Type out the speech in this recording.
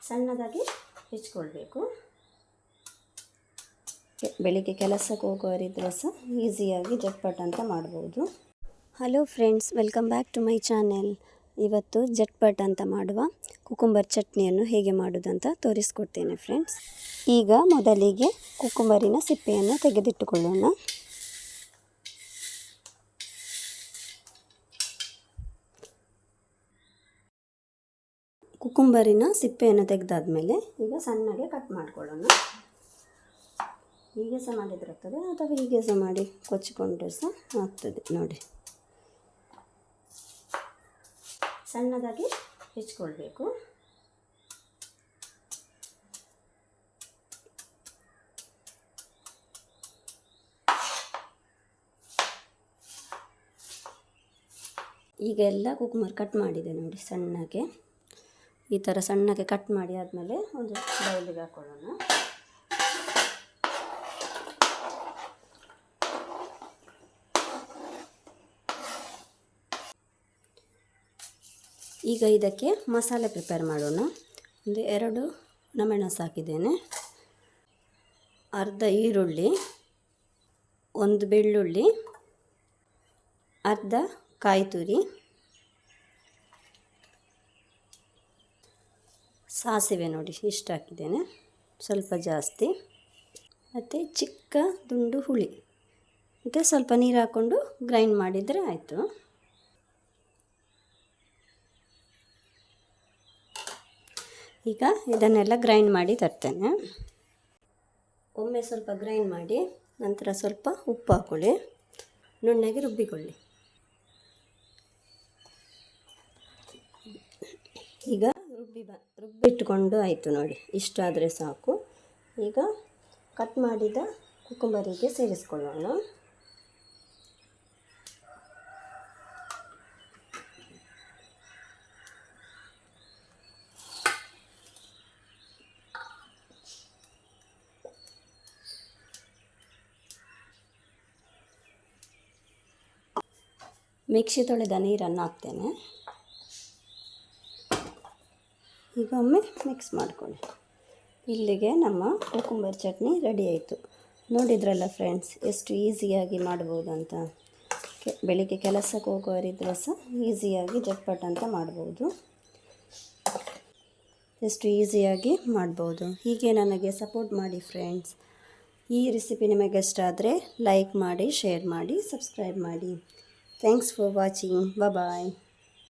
ಸಣ್ಣದಾಗಿ ಹೆಚ್ಚಿಕೊಳ್ಬೇಕು. ಬೆಳಿಗ್ಗೆ ಕೆಲಸಕ್ಕೆ ಹೋಗೋರಿದ್ರೆ ಸಹ ಈಸಿಯಾಗಿ ಜಟ್ಪಟ್ ಅಂತ ಮಾಡ್ಬೋದು. Hello friends, welcome back to my channel. ಇವತ್ತು ಜಟ್ಪಟ್ ಅಂತ ಮಾಡುವ ಕುಕುಂಬರ್ ಚಟ್ನಿಯನ್ನು ಹೇಗೆ ಮಾಡೋದಂತ ತೋರಿಸ್ಕೊಡ್ತೇನೆ ಫ್ರೆಂಡ್ಸ್. ಈಗ ಮೊದಲಿಗೆ ಕುಕುಂಬರಿನ ಸಿಪ್ಪೆಯನ್ನು ತೆಗೆದಿಟ್ಟುಕೊಳ್ಳೋಣ. ಕುಕುಂಬರಿನ ಸಿಪ್ಪೆಯನ್ನು ತೆಗೆದಾದ್ಮೇಲೆ ಈಗ ಸಣ್ಣಗೆ ಕಟ್ ಮಾಡ್ಕೊಳ್ಳೋಣ. ಹೀಗೆ ಸಹ ಮಾಡಿದ್ರೆ ಆಗ್ತದೆ ಅಥವಾ ಹೀಗೆ ಸಹ ಮಾಡಿ ಕೊಚ್ಚಿಕೊಂಡ್ರೆ ಸಹ ಆಗ್ತದೆ. ನೋಡಿ, ಸಣ್ಣದಾಗಿ ಹೆಚ್ಚಿಕೊಳ್ಬೇಕು. ಈಗ ಎಲ್ಲ ಕುಕುಂಬರ್ ಕಟ್ ಮಾಡಿದೆ ನೋಡಿ. ಸಣ್ಣಗೆ ಈ ಥರ ಸಣ್ಣಗೆ ಕಟ್ ಮಾಡಿ ಆದಮೇಲೆ ಒಂದು ಬೌಲಿಗೆ ಹಾಕೊಳ್ಳೋಣ. ಈಗ ಇದಕ್ಕೆ ಮಸಾಲೆ ಪ್ರಿಪೇರ್ ಮಾಡೋಣ. ಒಂದು 2 ಒಣಮೆಣಸು ಹಾಕಿದ್ದೇನೆ, ಅರ್ಧ ಈರುಳ್ಳಿ, 1 ಬೆಳ್ಳುಳ್ಳಿ, ಅರ್ಧ ಕಾಯಿ ತುರಿ, ಸಾಸಿವೆ ನೋಡಿ ಇಷ್ಟು ಹಾಕಿದ್ದೇನೆ, ಸ್ವಲ್ಪ ಜಾಸ್ತಿ, ಮತ್ತು ಚಿಕ್ಕ ತುಂಡು ಹುಳಿ, ಮತ್ತು ಸ್ವಲ್ಪ ನೀರು ಹಾಕ್ಕೊಂಡು ಗ್ರೈಂಡ್ ಮಾಡಿದರೆ ಆಯಿತು. ಈಗ ಇದನ್ನೆಲ್ಲ ಗ್ರೈಂಡ್ ಮಾಡಿ ತರ್ತೇನೆ. ಒಮ್ಮೆ ಸ್ವಲ್ಪ ಗ್ರೈಂಡ್ ಮಾಡಿ ನಂತರ ಸ್ವಲ್ಪ ಉಪ್ಪು ಹಾಕ್ಕೊಳ್ಳಿ, ನುಣ್ಣಗೆ ರುಬ್ಬಿಕೊಳ್ಳಿ. ಈಗ ರುಬ್ಬಿಟ್ಟುಕೊಂಡು ಆಯಿತು ನೋಡಿ, ಇಷ್ಟಾದರೆ ಸಾಕು. ಈಗ ಕಟ್ ಮಾಡಿದ ಕುಕುಂಬರಿಗೆ ಸೇರಿಸ್ಕೊಳ್ಳೋಣ. ಮಿಕ್ಸಿ ತೊಳೆದ ನೀರನ್ನು ಹಾಕ್ತೇನೆ. ಈಗ ಒಮ್ಮೆ ಮಿಕ್ಸ್ ಮಾಡ್ಕೊಳ್ಳಿ. ಇಲ್ಲಿಗೆ ನಮ್ಮ ಕುಕುಂಬರ್ ಚಟ್ನಿ ರೆಡಿ ಆಯಿತು. ನೋಡಿದ್ರಲ್ಲ ಫ್ರೆಂಡ್ಸ್, ಎಷ್ಟು ಈಸಿಯಾಗಿ ಮಾಡ್ಬೋದು ಅಂತ. ಬೆಳಿಗ್ಗೆ ಕೆಲಸಕ್ಕೆ ಹೋಗೋರಿದ್ರೆ ಸಹ ಈಸಿಯಾಗಿ ಜಟ್ಪಟ್ ಅಂತ ಮಾಡ್ಬೋದು. ಎಷ್ಟು ಈಸಿಯಾಗಿ ಮಾಡ್ಬೋದು. ಹೀಗೆ ನನಗೆ ಸಪೋರ್ಟ್ ಮಾಡಿ ಫ್ರೆಂಡ್ಸ್. ಈ ರೆಸಿಪಿ ನಿಮಗೆ ಇಷ್ಟ ಆದರೆ ಲೈಕ್ ಮಾಡಿ, ಶೇರ್ ಮಾಡಿ, ಸಬ್ಸ್ಕ್ರೈಬ್ ಮಾಡಿ. Thanks for watching. ಬಾಯ್.